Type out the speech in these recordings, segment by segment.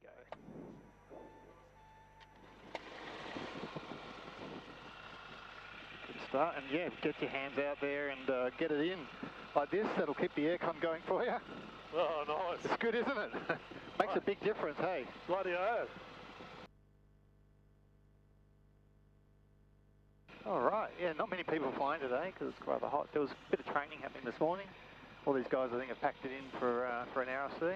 we go. Good start, and yeah, get your hands out there and get it in like this. That'll keep the aircon going for you. Oh, nice. It's good, isn't it? Makes a big difference, hey? Bloody hell. All right, yeah, not many people flying today because it's rather hot. There was a bit of training happening this morning. All these guys, I think, have packed it in for an RC.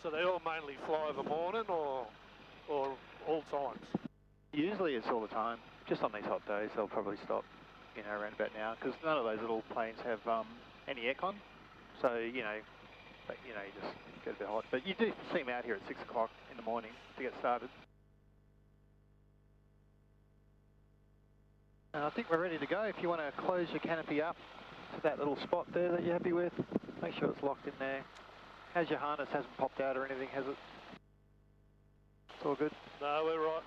So they all mainly fly in the morning or all times? Usually it's all the time. Just on these hot days, they'll probably stop, you know, around about now because none of those little planes have any aircon. So, you know, you just get a bit hot. But you do see them out here at 6 o'clock in the morning to get started. And I think we're ready to go. If you want to close your canopy up to that little spot there that you're happy with, make sure it's locked in there. How's your harness? Hasn't popped out or anything, has it? It's all good? No, we're right.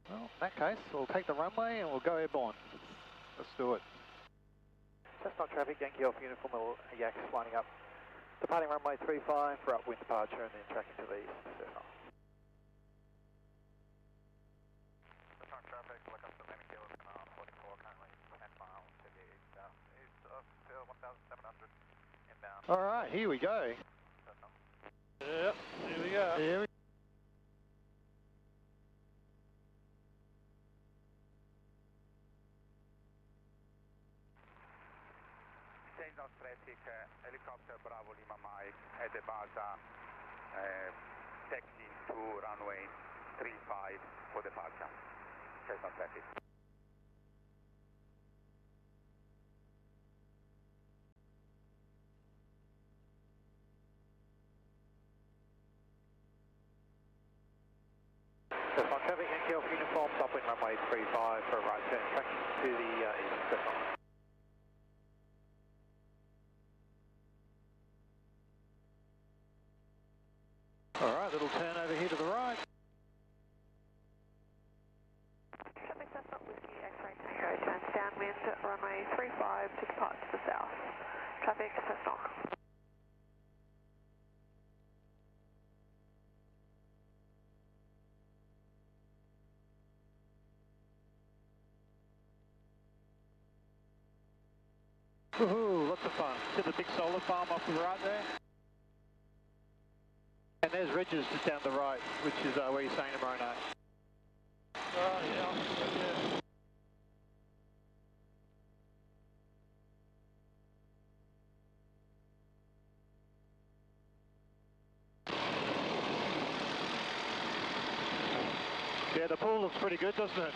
Well, in that case, we'll take the runway and we'll go airborne. Let's do it. Cessnock traffic, Yankee Alpha Uniform, Yak lining up. Departing runway 35 for upwind departure and then tracking to the east. Cessnock. Cessnock traffic, look up to Yankee Alpha 44, currently 10 miles to the east of 1,700 inbound. All right, here we go. Yep, here we go. Here we Cessnock traffic, helicopter Bravo Lima Mike at the base, taxi to runway 35 for departure. Cessnock traffic. Cessnock traffic, Yankee Alpha Uniform, upwind runway 35 for a right turn, tracking to the east. Cessnock. Alright, little turn over here to the right. Traffic Cessnock Whiskey X-ray Tango turns downwind runway 35 to depart to the south. Traffic Cessnock. Woohoo, lots of fun. See the big solar farm off the right there? And there's Regis just down the right, which is where you're staying tomorrow night. Oh, yeah. Yeah, the pool looks pretty good, doesn't it?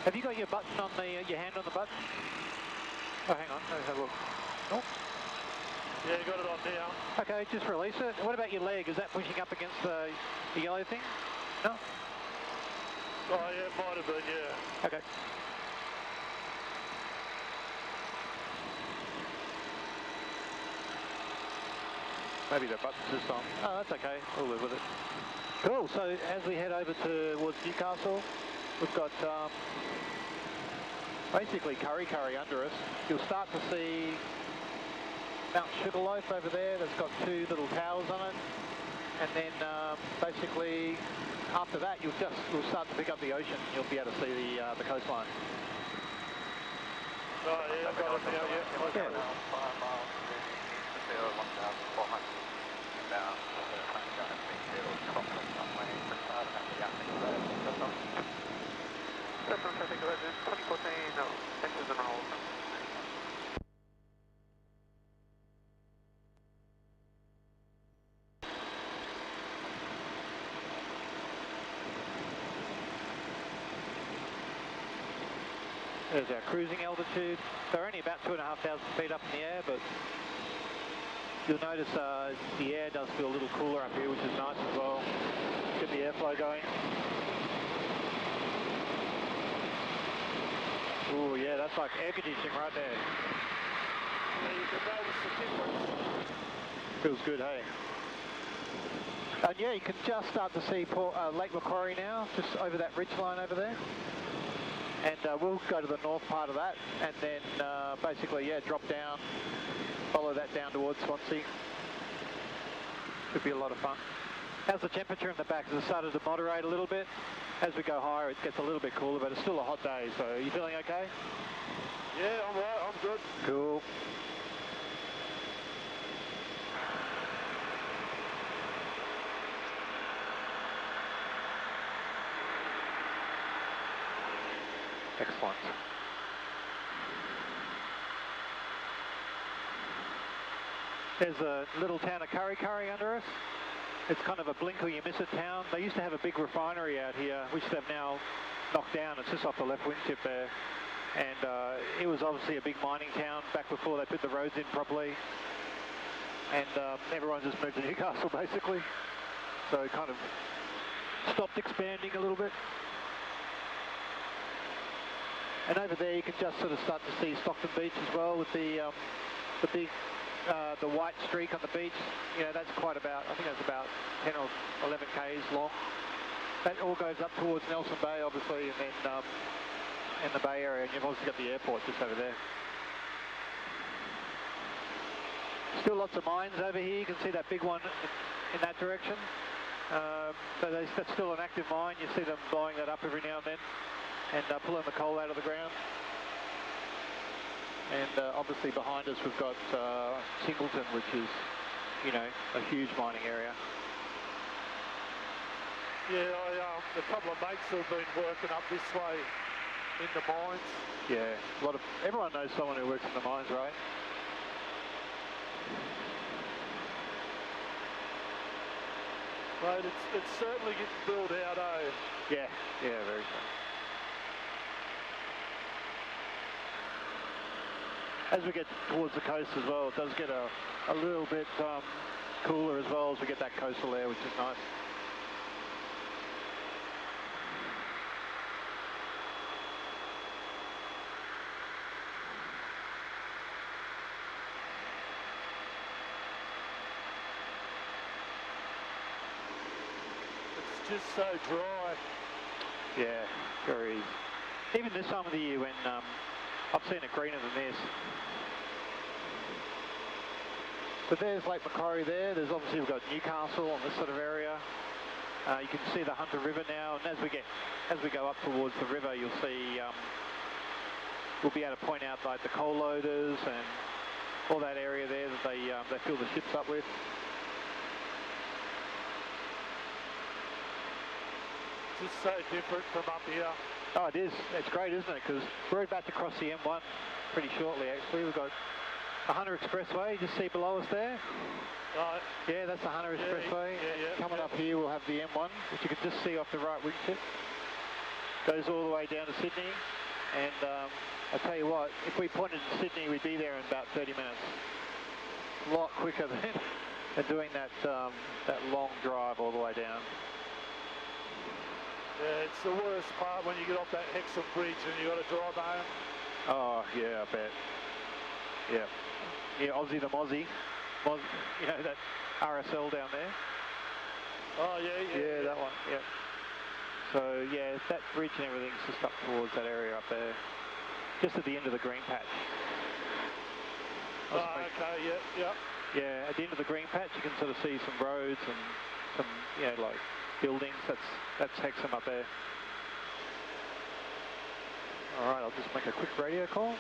Have you got your button on the, your hand on the button? Oh, hang on, let's have a look. Oh. Yeah, you got it on now. Okay, just release it. What about your leg? Is that pushing up against the yellow thing? No? Oh, yeah, it might have been, yeah. Okay. Maybe the button's just on. Oh, that's okay. We'll live with it. Cool. So as we head over towards Newcastle, we've got basically Curry under us. You'll start to see Mount Sugarloaf over there. That's got two little towers on it. And then basically after that, we'll start to pick up the ocean. You'll be able to see the coastline. Oh, yeah, I've got it now, yeah. 5 miles to the east of 1,400 inbound. Currently going to Crompton runway 35 and that's the Yak-52. Cessnock traffic, 2014, enters and rolls. There's our cruising altitude. They're only about 2,500 feet up in the air, but You'll notice the air does feel a little cooler up here, which is nice as well. Get the airflow going. Oh yeah, that's like air conditioning right there. Yeah, you can notice the difference. Feels good, hey? And yeah, you can just start to see Lake Macquarie now, just over that ridge line over there. And we'll go to the north part of that, and then basically, yeah, drop down, follow that down towards Swansea. Should be a lot of fun. How's the temperature in the back? Has it started to moderate a little bit? As we go higher, it gets a little bit cooler, but it's still a hot day, so are you feeling okay? Yeah, I'm right, I'm good. Cool. Excellent. There's a little town of Kurri Kurri under us. It's kind of a blink or you miss it town. They used to have a big refinery out here, which they've now knocked down. It's just off the left wingtip there. And it was obviously a big mining town back before they put the roads in properly. And everyone just moved to Newcastle basically. So it kind of stopped expanding a little bit. And over there you can just sort of start to see Stockton Beach as well with the big, the white streak on the beach. You know, that's quite about, I think that's about 10 or 11 k's long. That all goes up towards Nelson Bay obviously, and then in the Bay Area, and you've also got the airport just over there. Still lots of mines over here. You can see that big one in that direction. So that's still an active mine. You see them blowing that up every now and then, and pulling the coal out of the ground. And obviously behind us we've got Singleton, which is, you know, a huge mining area. Yeah, a couple of mates have been working up this way in the mines. Yeah, everyone knows someone who works in the mines, right? Mate, it's certainly getting built out, eh? Yeah, very so. As we get towards the coast as well, it does get a little bit cooler as well as we get that coastal air, which is nice. It's just so dry. Yeah, very easy. Even this time of the year when I've seen it greener than this. But there's Lake Macquarie there. There's obviously, we've got Newcastle on this sort of area. You can see the Hunter River now, and as we go up towards the river, you'll see we'll be able to point out like the coal loaders and all that area there that they fill the ships up with. Just so different from up here. Oh, it is. It's great, isn't it? Because we're about to cross the M1 pretty shortly, actually. We've got the Hunter Expressway. You just see below us there. Right. Yeah, that's the Hunter Expressway. Coming up here, we'll have the M1, which you can just see off the right wingtip. Goes all the way down to Sydney. And I'll tell you what, if we pointed to Sydney, we'd be there in about 30 minutes. A lot quicker than doing that long drive all the way down. Yeah, it's the worst part when you get off that Hexham Bridge and you got to drive home. Oh, yeah, I bet. Yeah. Yeah, Aussie the Mozzie. You know, that RSL down there. Oh, yeah. Yeah, that one, yeah. So, yeah, that bridge and everything's just up towards that area up there. Just at the end of the green patch. Oh, okay, yeah. Yeah, at the end of the green patch you can sort of see some roads and some, you know, like buildings. That's Hexham up there. Alright, I'll just make a quick radio call.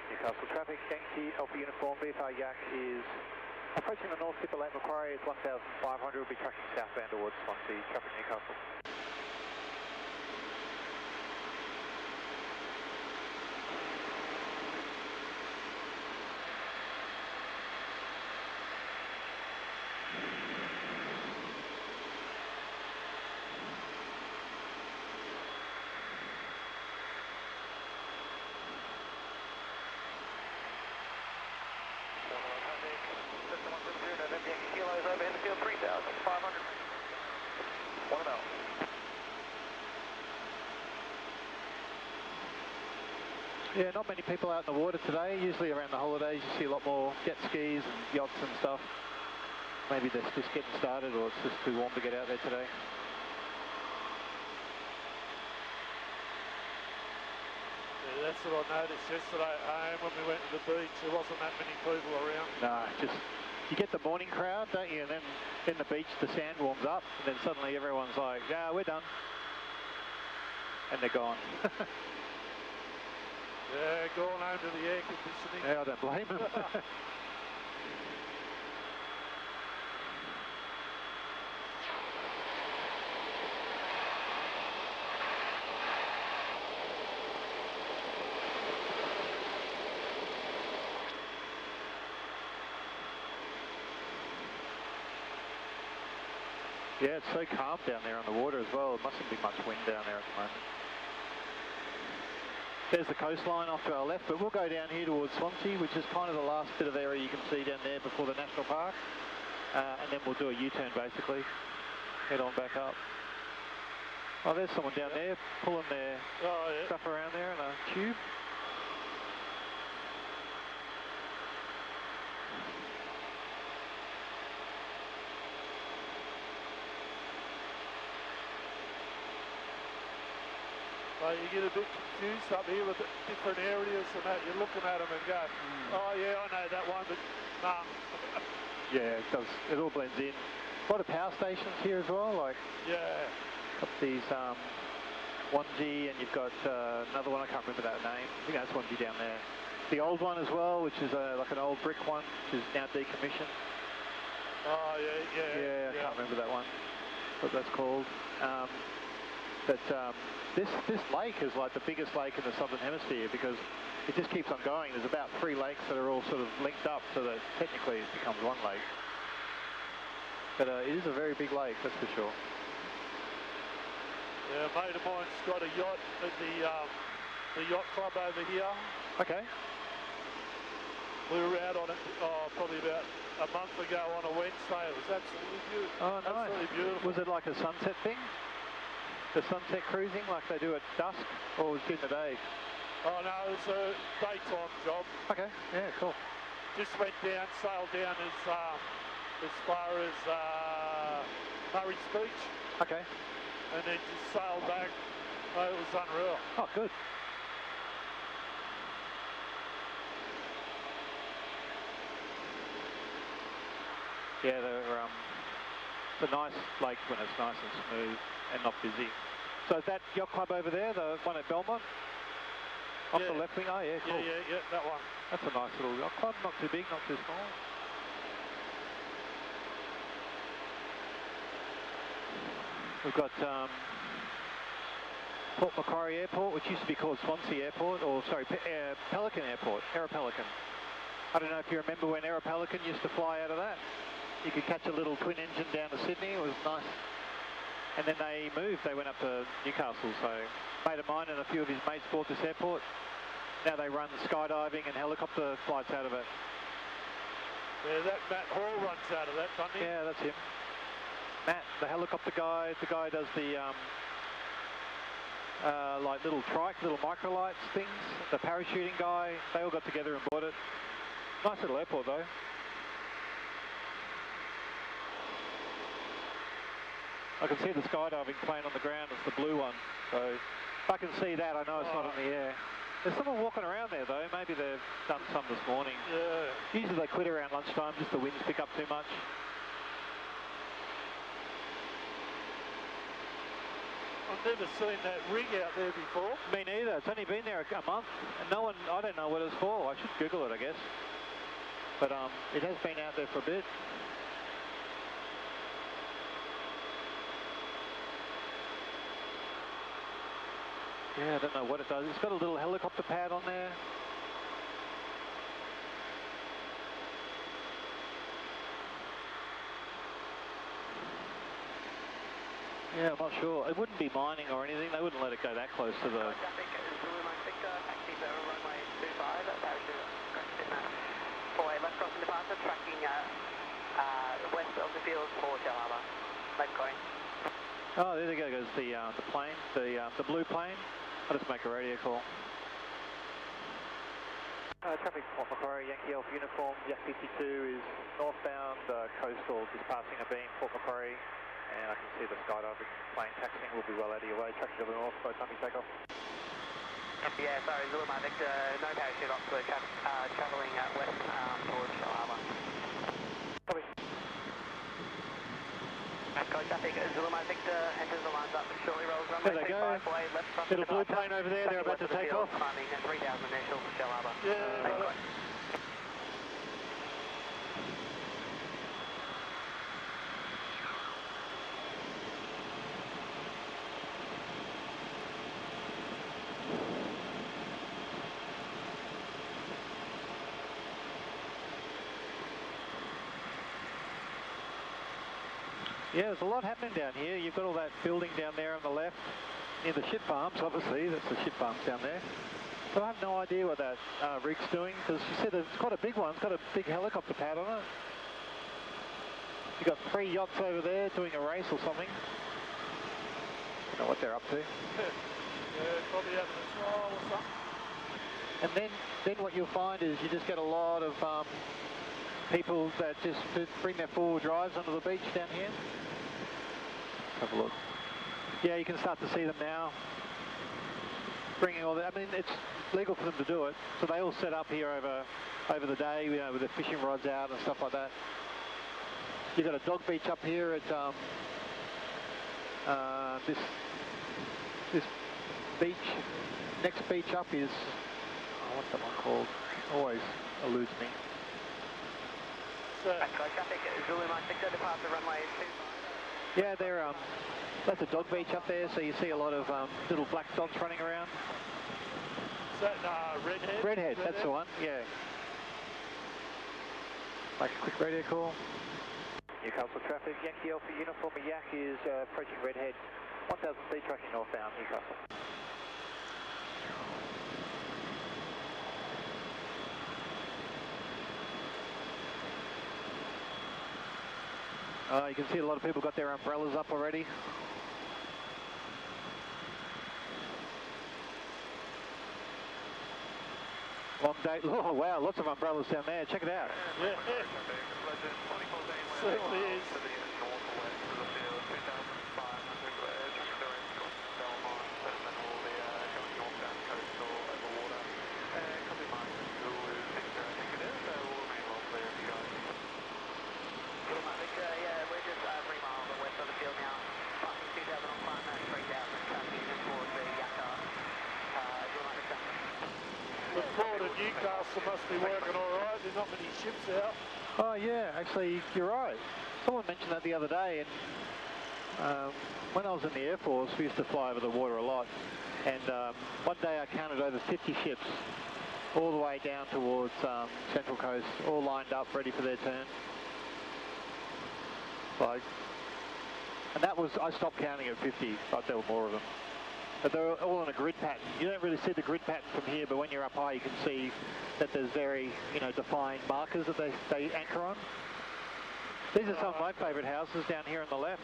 Newcastle traffic, Yankee Alpha Uniform, VFR Yak is approaching the north tip of Lake Macquarie. It's 1,500, we'll be tracking southbound towards Swansea, traffic Newcastle. Yeah, not many people out in the water today. Usually around the holidays you see a lot more jet skis and yachts and stuff. Maybe they're just getting started or it's just too warm to get out there today. Yeah, that's what I noticed yesterday at home when we went to the beach. There wasn't that many people around. No, just you get the morning crowd, don't you? And then in the beach the sand warms up and then suddenly everyone's like, yeah, we're done. And they're gone. Yeah, going home to the air conditioning. Yeah, I don't blame them. Yeah, it's so calm down there on the water as well. There mustn't be much wind down there at the moment. There's the coastline off to our left, but we'll go down here towards Swansea, which is kind of the last bit of area you can see down there before the national park. And then we'll do a U-turn basically, head on back up. Oh, there's someone down there pulling their stuff around there in a tube. You get a bit confused up here with different areas and that. You're looking at them and go, oh yeah, I know that one, but nah. Yeah, it does. It all blends in. A lot of power stations here as well. Like got these 1G, and you've got another one. I can't remember that name. I think that's 1G down there. The old one as well, which is like an old brick one, which is now decommissioned. Oh yeah. I can't remember that one. What that's called. This lake is like the biggest lake in the southern hemisphere because it just keeps on going. There's about 3 lakes that are all sort of linked up so that technically it becomes one lake. But it is a very big lake, that's for sure. Yeah, a mate of mine's got a yacht at the yacht club over here. Okay. We were out on it probably about a month ago on a Wednesday. It was absolutely beautiful. Oh, nice. Absolutely beautiful. Was it like a sunset thing? The sunset cruising like they do at dusk, or was it in the day? Oh no, it was a daytime job. Okay, yeah, cool. Just went down, sailed down as far as Murray's Beach. Okay. And then just sailed back. Oh, it was unreal. Oh, good. Yeah, it's a nice lake when it's nice and smooth and not busy. So is that yacht club over there, the one at Belmont? Off the left wing? Oh yeah, cool. Yeah, that one. That's a nice little yacht club, not too big, not too small. We've got Port Macquarie Airport, which used to be called Swansea Airport, or sorry, Pelican Airport, Aeropelican. I don't know if you remember when Aeropelican used to fly out of that. You could catch a little twin engine down to Sydney, it was nice. And then they moved, they went up to Newcastle, so a mate of mine and a few of his mates bought this airport. Now they run skydiving and helicopter flights out of it. Yeah, that Matt Hall runs out of that, doesn't he? Yeah, that's him. Matt, the helicopter guy, the guy does the like little microlights things, the parachuting guy, they all got together and bought it. Nice little airport though. I can see the skydiving plane on the ground, it's the blue one. So if I can see that, I know it's not in the air. There's someone walking around there though, maybe they've done some this morning. Yeah. Usually they quit around lunchtime, just the winds pick up too much. I've never seen that rig out there before. Me neither, it's only been there a month, and no one, I don't know what it's for. I should Google it, I guess. But it has been out there for a bit. Yeah, I don't know what it does. It's got a little helicopter pad on there. Yeah, I'm not sure. It wouldn't be mining or anything. They wouldn't let it go that close to the... Traffic is Lima Victor, taxi for runway 25, parachute correction for a left crossing departure, tracking west of the field for Shell Harbour. Left going. Oh, there goes the plane, the blue plane. I'll just make a radio call. Traffic Port Macquarie, Yankee Alpha Uniform, Yak-52 is northbound coastal, just passing a beam, Port Macquarie, and I can see the skydiving plane taxiing will be well out of your way, tracking to the north by the time you take off. Yeah, sorry, Zulu Mike Victor, no parachute ops, we're travelling west towards Shell Harbour. Copy. Sky traffic, Zulu Mike Victor enters the lines up, shortly rolls runway There they go. 25 away, left front Little blue plane over there, they're about to take off. Climbing at 3,000 initial for Shell Harbour. Yeah, Yeah, there's a lot happening down here. You've got all that building down there on the left, near the ship farms, obviously. That's the ship farms down there. So I have no idea what that rig's doing, because you said it's quite a big one. It's got a big helicopter pad on it. You've got 3 yachts over there doing a race or something. Don't know what they're up to. yeah, probably having a trial or something. And then what you'll find is you just get a lot of people that just bring their 4-wheel drives onto the beach down here. Have a look. Yeah, you can start to see them now. Bringing all that. I mean, it's legal for them to do it, so they all set up here over the day, you know, with their fishing rods out and stuff like that. You've got a dog beach up here at this beach. Next beach up is, oh, what's that one called? Always eludes me. So, Sky traffic, Zulu Mike Victor, departure runway 25. Yeah, that's a dog beach up there, so you see a lot of little black dogs running around. is that Redhead? Redhead, that's the one, yeah. Like a quick radio call. Newcastle traffic, Yankee Alpha Uniform Yak is approaching Redhead, 1000 feet tracking northbound, Newcastle. You can see a lot of people got their umbrellas up already. Long day. Oh wow, lots of umbrellas down there. Check it out. Yeah. Certainly is. Yeah, we're just 3 miles west of the field now. Passing 2,000 on climb, 3,000 traffic in towards the Yakka. The port of Newcastle must be working all right. There's not many ships out. Oh yeah, actually you're right. Someone mentioned that the other day, and when I was in the Air Force we used to fly over the water a lot, and one day I counted over 50 ships all the way down towards Central Coast, all lined up ready for their turn. Like, and that was, I stopped counting at 50, but there were more of them. But they were all on a grid pattern. You don't really see the grid pattern from here, but when you're up high you can see that there's very, you know, defined markers that they anchor on. These are some of my favourite houses down here on the left.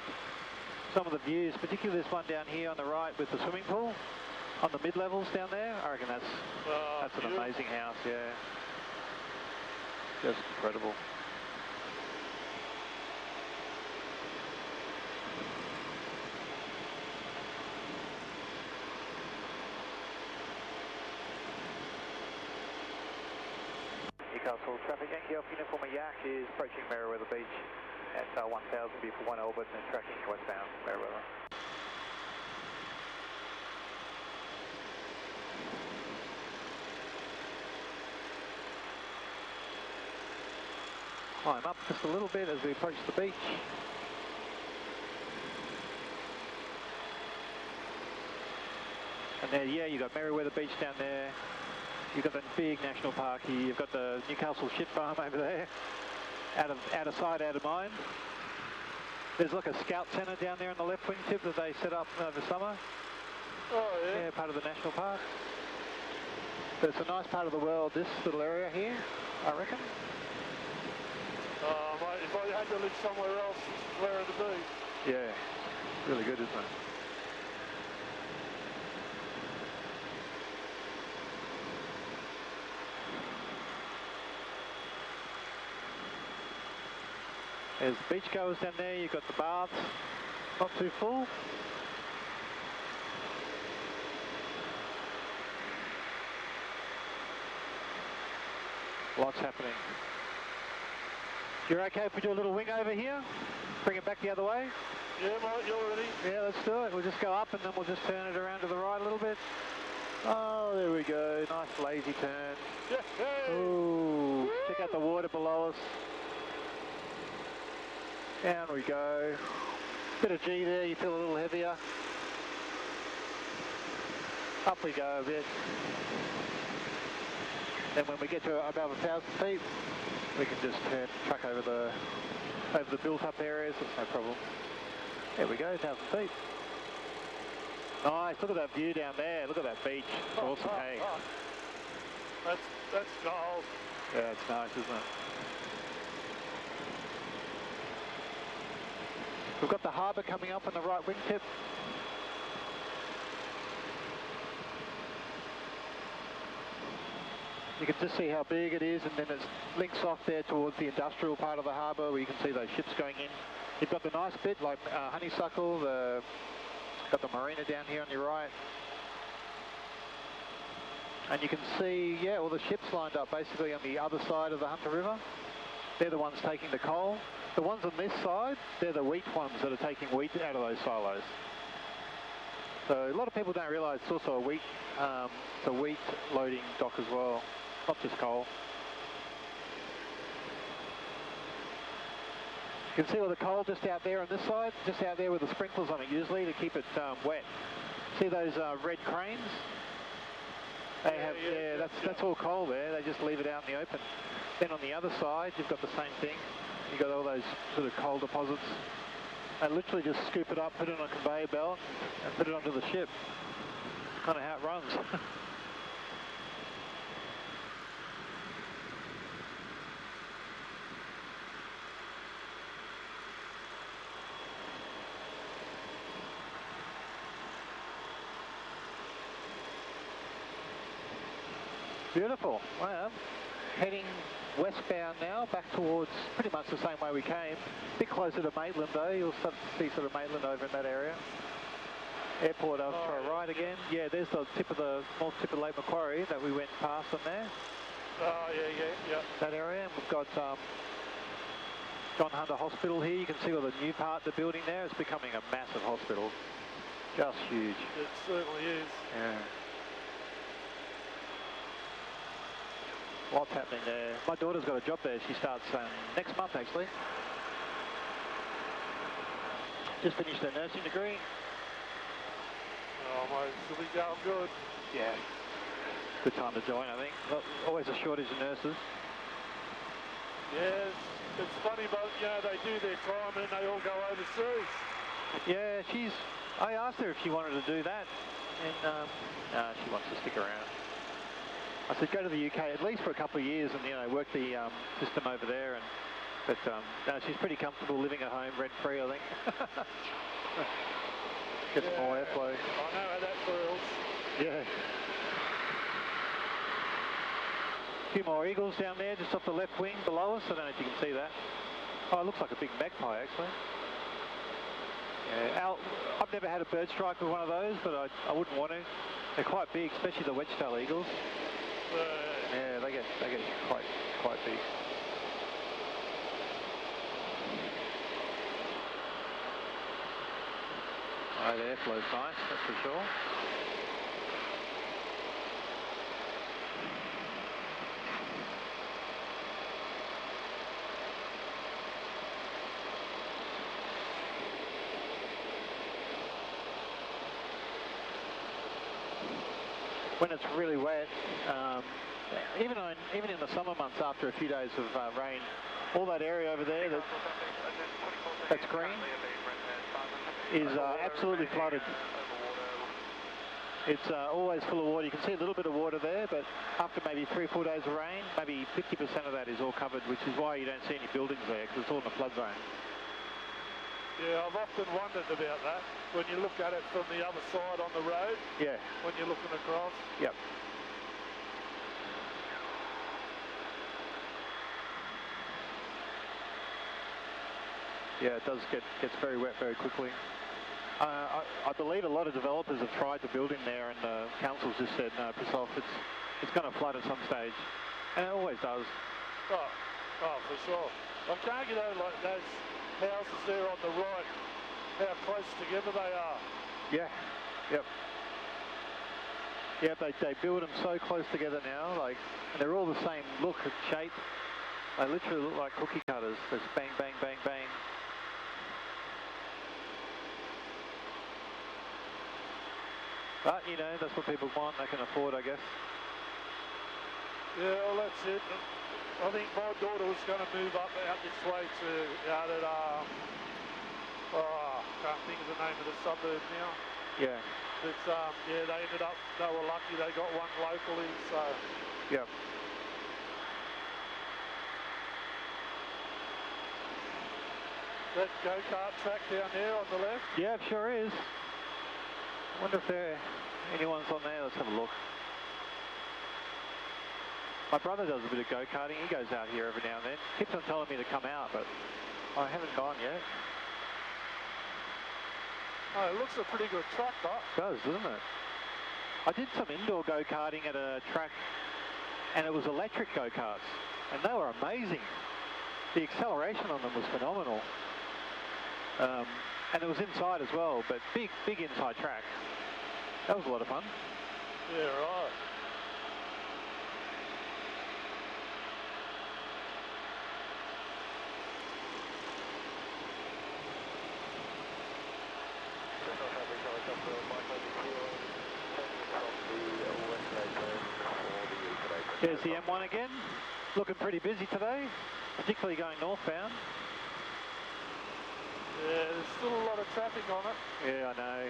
Some of the views, particularly this one down here on the right with the swimming pool, on the mid-levels down there, I reckon that's an amazing house, yeah. Just incredible. Newcastle traffic, Yankee Alpha Uniform Yak is approaching Merriweather Beach at 1000 before 1 orbit and tracking westbound Merriweather. Climb up just a little bit as we approach the beach. And there, yeah, you've got Merriweather Beach down there. You've got the big national park here. You've got the Newcastle ship farm over there. Out of sight, out of mind. There's like a scout centre down there on the left wingtip that they set up over summer. Oh yeah. Yeah, part of the national park. But it's a nice part of the world, this little area here, I reckon. Mate, if I had to live somewhere else, this is where it'd be. Yeah, really good, isn't it? There's the beachgoers down there, you've got the baths, not too full. Lots happening. You're okay if we do a little wing over here? Bring it back the other way? Yeah, mate, you're ready. Yeah, let's do it. We'll just go up and then we'll just turn it around to the right a little bit. Oh, there we go. Nice lazy turn. Yeah, hey. Ooh, check out the water below us. Down we go. Bit of G there, you feel a little heavier. Up we go a bit. Then when we get to above 1,000 feet, we can just turn the truck over the built-up areas. That's no problem. There we go, 1,000 feet. Nice. Look at that view down there. Look at that beach. It's awesome, hey. That's gold. Yeah, it's nice, isn't it? We've got the harbour coming up on the right wingtip. You can just see how big it is, and then it links off there towards the industrial part of the harbour where you can see those ships going in. You've got the nice bit like Honeysuckle, got the marina down here on your right. And you can see, yeah, all the ships lined up basically on the other side of the Hunter River. They're the ones taking the coal. The ones on this side, they're the wheat ones that are taking wheat out of those silos. So a lot of people don't realise it's also a wheat loading dock as well, not just coal. You can see all the coal just out there on this side, just out there with the sprinklers on it usually to keep it wet. See those red cranes? They have, that's all coal there. They just leave it out in the open. Then on the other side, you've got the same thing. You've got all those sort of coal deposits. They literally just scoop it up, put it on a conveyor belt, and put it onto the ship. That's kind of how it runs. Beautiful. Well, heading westbound now, back towards pretty much the same way we came. A bit closer to Maitland though, you'll start to see sort of Maitland over in that area. Airport over to our right again. Yeah, there's the tip of the north tip of Lake Macquarie that we went past on there. Oh, yeah. That area, and we've got John Hunter Hospital here. You can see all the new part of the building there. It's becoming a massive hospital. Just huge. It certainly is. Yeah. Lots happening there. My daughter's got a job there. She starts next month, actually. Just finished her nursing degree. Oh, mate, she'll be going good. Yeah. Good time to join, I think. Always a shortage of nurses. Yeah, it's funny, but, you know, they do their time and they all go overseas. Yeah, I asked her if she wanted to do that, and she wants to stick around. I said, go to the UK at least for a couple of years and, you know, work the system over there. But no, she's pretty comfortable living at home rent-free, I think. Get some more airflow. I know how that feels. Yeah. A few more eagles down there, just off the left wing below us. I don't know if you can see that. Oh, it looks like a big magpie, actually. Yeah, I've never had a bird strike with one of those, but I wouldn't want to. They're quite big, especially the wedge-tail eagles. Yeah, they get quite big. Oh, the airflow's nice, that's for sure. When it's really wet, even in the summer months after a few days of rain, all that area over there that's green is absolutely flooded. It's always full of water. You can see a little bit of water there, but after maybe 3 or 4 days of rain, maybe 50% of that is all covered, which is why you don't see any buildings there, because it's all in the flood zone. Yeah, I've often wondered about that, when you look at it from the other side on the road. Yeah. When you're looking across. Yep. Yeah, it does gets very wet very quickly. I believe a lot of developers have tried to build in there, and the council's just said, no, piss off, it's going to flood at some stage. And it always does. Oh, for sure. I can't get over like those houses there on the right, how close together they are. Yeah, yep. Yeah, they build them so close together now, like, and they're all the same look and shape. They literally look like cookie cutters. There's bang, bang, bang, bang. But, you know, that's what people want, they can afford, I guess. Yeah, well, that's it. I think my daughter was going to move up out this way to out at, can't think of the name of the suburb now. Yeah. But, yeah, they ended up, they were lucky they got one locally, so. Yeah. That go-kart track down there on the left? Yeah, it sure is. I wonder if anyone's on there. Let's have a look. My brother does a bit of go-karting. He goes out here every now and then. Keeps on telling me to come out, but I haven't gone yet. Oh, it looks a pretty good track, though. It does, doesn't it? I did some indoor go-karting at a track, and it was electric go-karts, and they were amazing. The acceleration on them was phenomenal. And it was inside as well, but big inside track. That was a lot of fun. Yeah, right. There's the M1 again. Looking pretty busy today, particularly going northbound. Yeah, there's still a lot of traffic on it. Yeah, I know.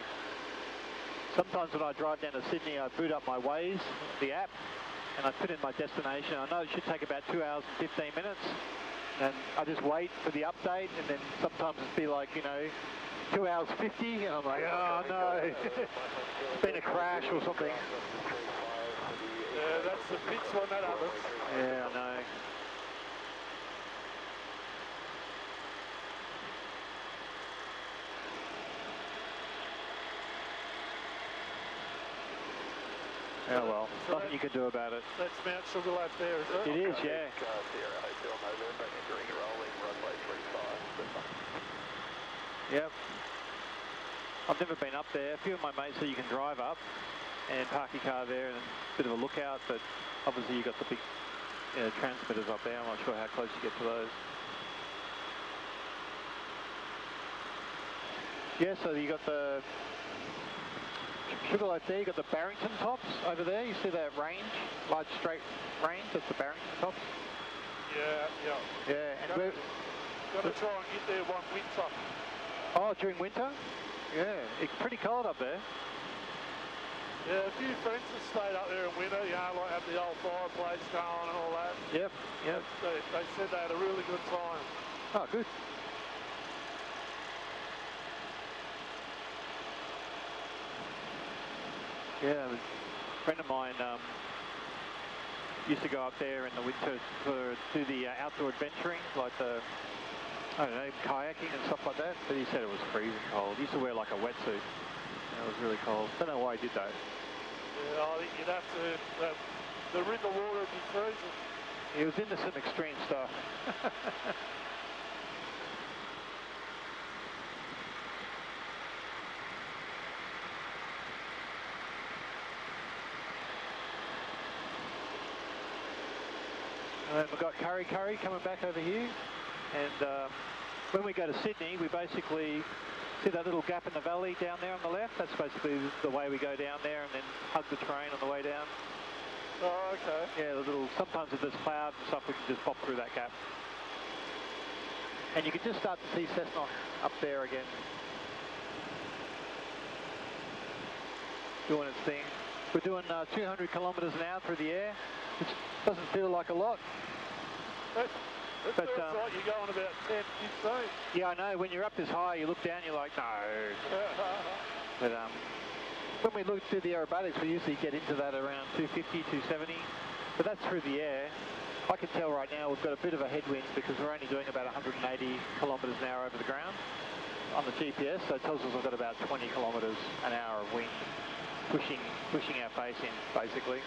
Sometimes when I drive down to Sydney, I boot up my Waze, the app, and I put in my destination. I know it should take about 2 hours and 15 minutes, and I just wait for the update, and then sometimes it'd be like, you know, 2 hours 50, and I'm like, oh no, it's been a crash or something. Yeah, that's the pits when that happens. Yeah, I know. Oh well, so nothing you can do about it. That's Mount Sugarloaf there, is it? It is, yeah. Yep. I've never been up there. A few of my mates say you can drive up and park your car there and a bit of a lookout, but obviously you've got the big transmitters up there. I'm not sure how close you get to those. Yeah, so you got the Sugarloaf there, you got the Barrington tops over there. You see that range, large straight range, that's the Barrington tops. Yeah. Yeah, and we're going to try and get there one winter. Oh, during winter? Yeah, it's pretty cold up there. Yeah, a few friends have stayed up there in winter, you know, like have the old fireplace going and all that. Yep. They said they had a really good time. Oh, good. Yeah, a friend of mine used to go up there in the winter to do the outdoor adventuring, like the, I don't know, kayaking and stuff like that. But he said it was freezing cold. He used to wear like a wetsuit. It was really cold. Don't know why he did that. Yeah, I think you'd have to, the Riddell water would be freezing. He was into some extreme stuff. And we've got Curry coming back over here, and when we go to Sydney, we basically see that little gap in the valley down there on the left. That's basically the way we go down there, and then hug the train on the way down. Oh, okay. Yeah, the little, sometimes if there's cloud and stuff, we can just pop through that gap. And you can just start to see Cessnock up there again, doing its thing. We're doing 200 kilometres an hour through the air, which doesn't feel like a lot. It feels like you're going about 10, 15. Yeah, I know. When you're up this high, you look down, you're like, no. But when we look through the aerobatics, we usually get into that around 250, 270. But that's through the air. I can tell right now we've got a bit of a headwind because we're only doing about 180 kilometres an hour over the ground on the GPS, so it tells us we've got about 20 kilometres an hour of wind pushing our face in, basically.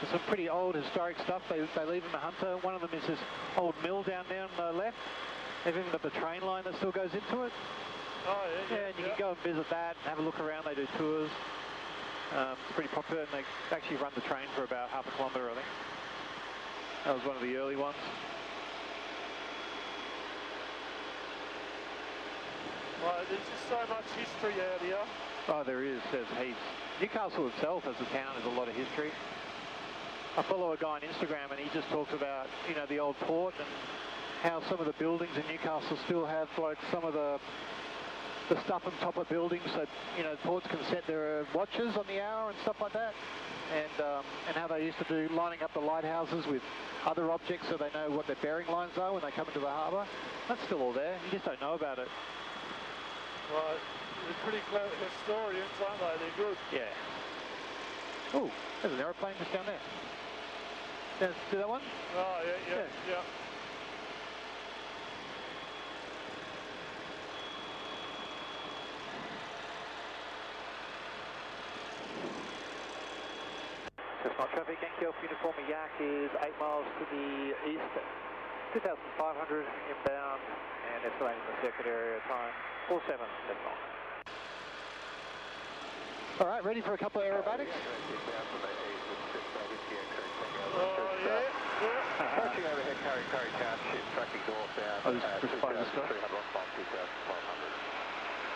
There's some pretty old historic stuff they leave in the Hunter. One of them is this old mill down there on the left. They've even got the train line that still goes into it. Oh, yeah. Yeah, and you can go and visit that and have a look around. They do tours. It's pretty popular, and they actually run the train for about half a kilometre, I think. That was one of the early ones. Well, there's just so much history out here. Oh, there is. There's heaps. Newcastle itself as a town has a lot of history. I follow a guy on Instagram and he just talks about, you know, the old port and how some of the buildings in Newcastle still have like some of the stuff on top of buildings so, you know, ports can set their watches on the hour and stuff like that. And how they used to do lining up the lighthouses with other objects so they know what their bearing lines are when they come into the harbour. That's still all there. You just don't know about it. Right. They're pretty clever historians, aren't they? They're good. Yeah. Oh, there's an aeroplane just down there. See that one? Oh, yeah. Cessnock traffic, Yankee Alpha Uniform Yak is 8 miles to the east, 2,500 inbound, and estimating the circuit area time 47 Cessnock. All right, ready for a couple of aerobatics? Approaching overhead, Curry Township, tracking northbound, 2,300 on 2,1200.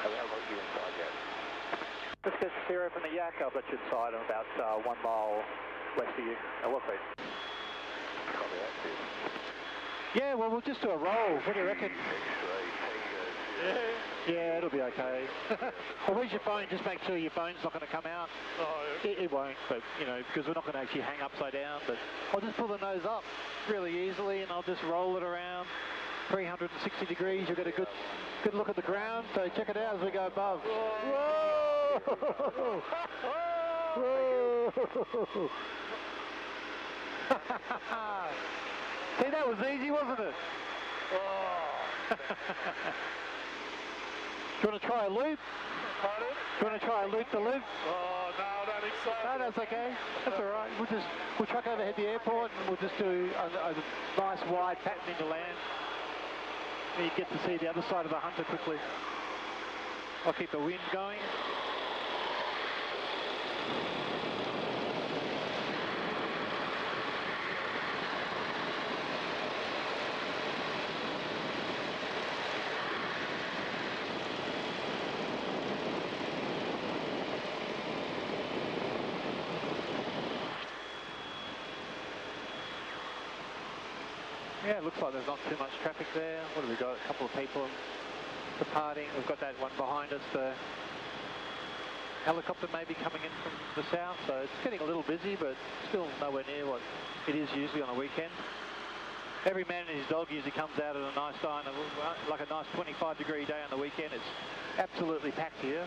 Have we got you inside yet? Let's get zero from the Yak, I'll bet you inside on about 1 mile west of you. What speed? Copy that, cheers. Yeah, well, we'll just do a roll. What do you reckon? Yeah, it'll be okay. Well, where's your phone? Just make sure your phone's not going to come out. Oh, yeah. It won't, but, you know, because we're not going to actually hang upside down. But I'll just pull the nose up really easily and I'll just roll it around 360 degrees. You'll get a good look at the ground. So check it out as we go above. Whoa! Whoa! See, that was easy, wasn't it? Oh. Do you want to try a loop? Pardon? Do you want to try a loop the loop? Oh, no, I don't think so. No, that's okay. That's all right. We'll truck overhead the airport and we'll just do a nice wide pattern into land. And you get to see the other side of the Hunter quickly. I'll keep the wind going. Yeah, it looks like there's not too much traffic there. What have we got? A couple of people departing. We've got that one behind us, the helicopter maybe coming in from the south, so it's getting a little busy, but still nowhere near what it is usually on a weekend. Every man and his dog usually comes out at a nice time, like a nice 25-degree day on the weekend. It's absolutely packed here.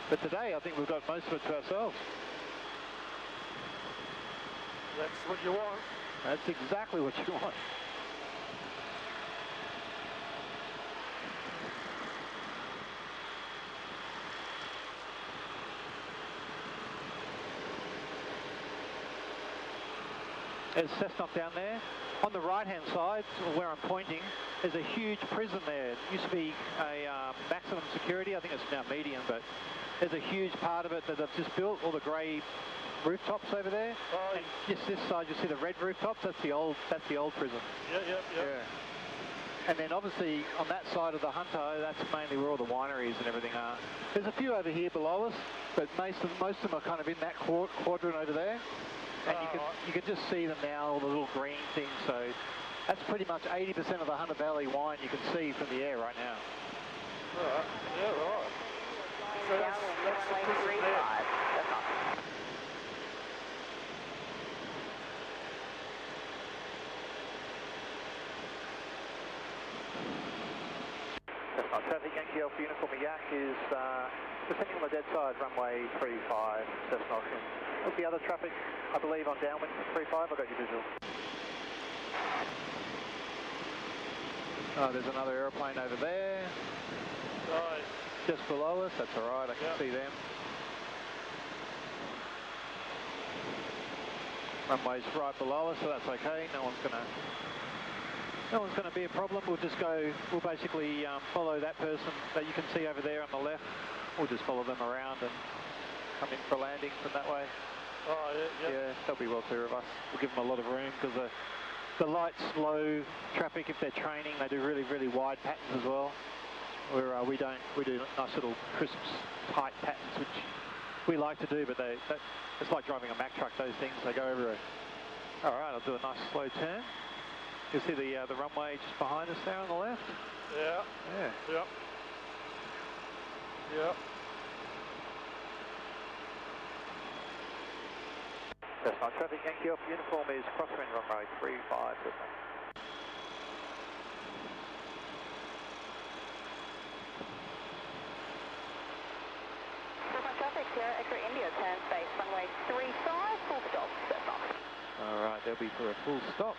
But today, I think we've got most of it to ourselves. That's what you want. That's exactly what you want. There's Cessnock down there. On the right-hand side, where I'm pointing, there's a huge prison there. It used to be a maximum security. I think it's now medium, but there's a huge part of it that they've just built, all the grey rooftops over there. Oh, and just this side, you see the red rooftops. That's the old prison. Yeah. And then obviously on that side of the Hunter, that's mainly where all the wineries and everything are. There's a few over here below us, but most of them are kind of in that quadrant over there. And you can just see them now, all the little green things. So that's pretty much 80% of the Hunter Valley wine you can see from the air right now. All right. Yeah, right. So that's the prison there. Traffic Yankee Alpha Uniform Yak is Descending on the dead side, runway 35, Cessna Auction. What's the other traffic, I believe, on downwind 35? I've got your visual. Oh, there's another aeroplane over there. Right. Just below us, that's alright, I can see them. Runway's right below us, so that's okay. No one's gonna be a problem. We'll basically follow that person that you can see over there on the left. We'll just follow them around and come in for landing from that way. Oh, yeah. Yeah, they'll be well clear of us. We'll give them a lot of room because the light, slow traffic, if they're training, they do really, really wide patterns as well. Where we do nice little crisp, tight patterns, which we like to do, but it's like driving a Mack truck, those things, they go everywhere. All right, I'll do a nice slow turn. You'll see the runway just behind us there on the left? Yeah. Yeah. Yep. Yep. Cessna traffic, Yankee off uniform is crosswind runway 35, Cessna. Traffic, Sierra X-ray India, turn space, runway 35, full stop, Cessna. All right, they'll be for a full stop.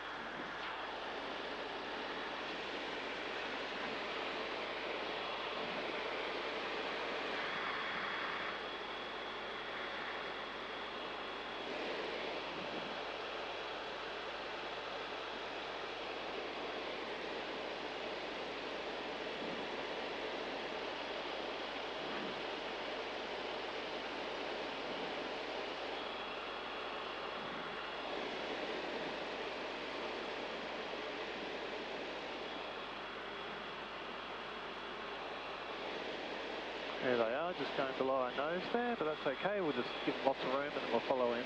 There they are, just going below our nose there, but that's okay. We'll just give them lots of room and then we'll follow in.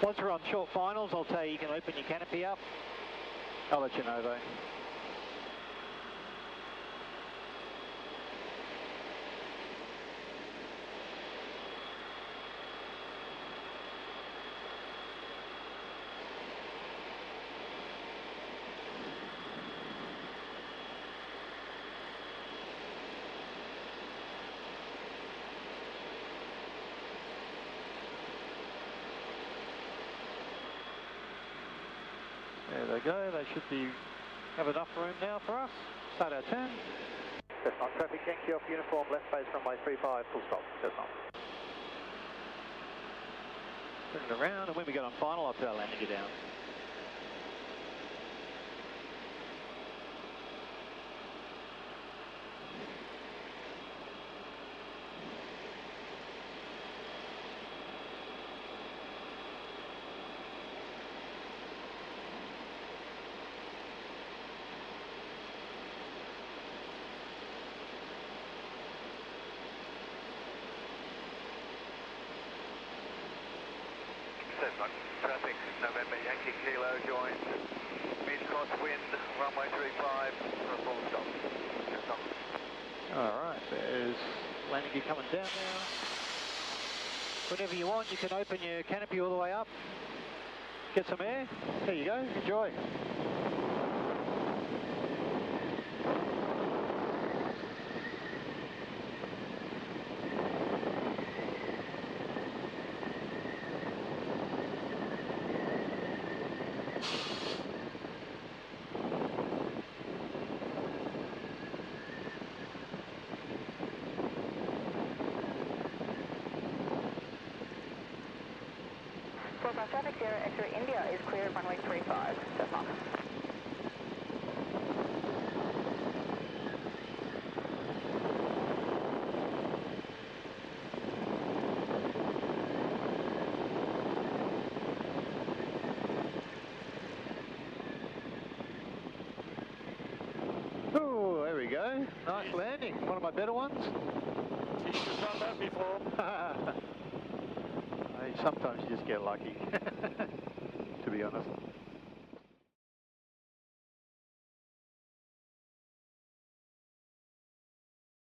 Once we're on short finals, I'll tell you can open your canopy up. I'll let you know though. There they go, they should have enough room now for us. Start our turn. Cessna traffic, Yankee off uniform, left base runway 35, full stop, Cessna. Turn it around, and when we get on final, I'll tell our landing gear down. Cessna traffic, November Yankee Kilo joins mid-cross wind, runway 35 for a full stop. Cessna. All right, there's landing gear coming down now. Whenever you want, you can open your canopy all the way up. Get some air. There you go, enjoy. Traffic, Sierra X-ray India is clear of runway 35, Cessna. Oh, there we go. Nice landing. One of my better ones. He's just done that before. Hey, sometimes you just get lucky, to be honest.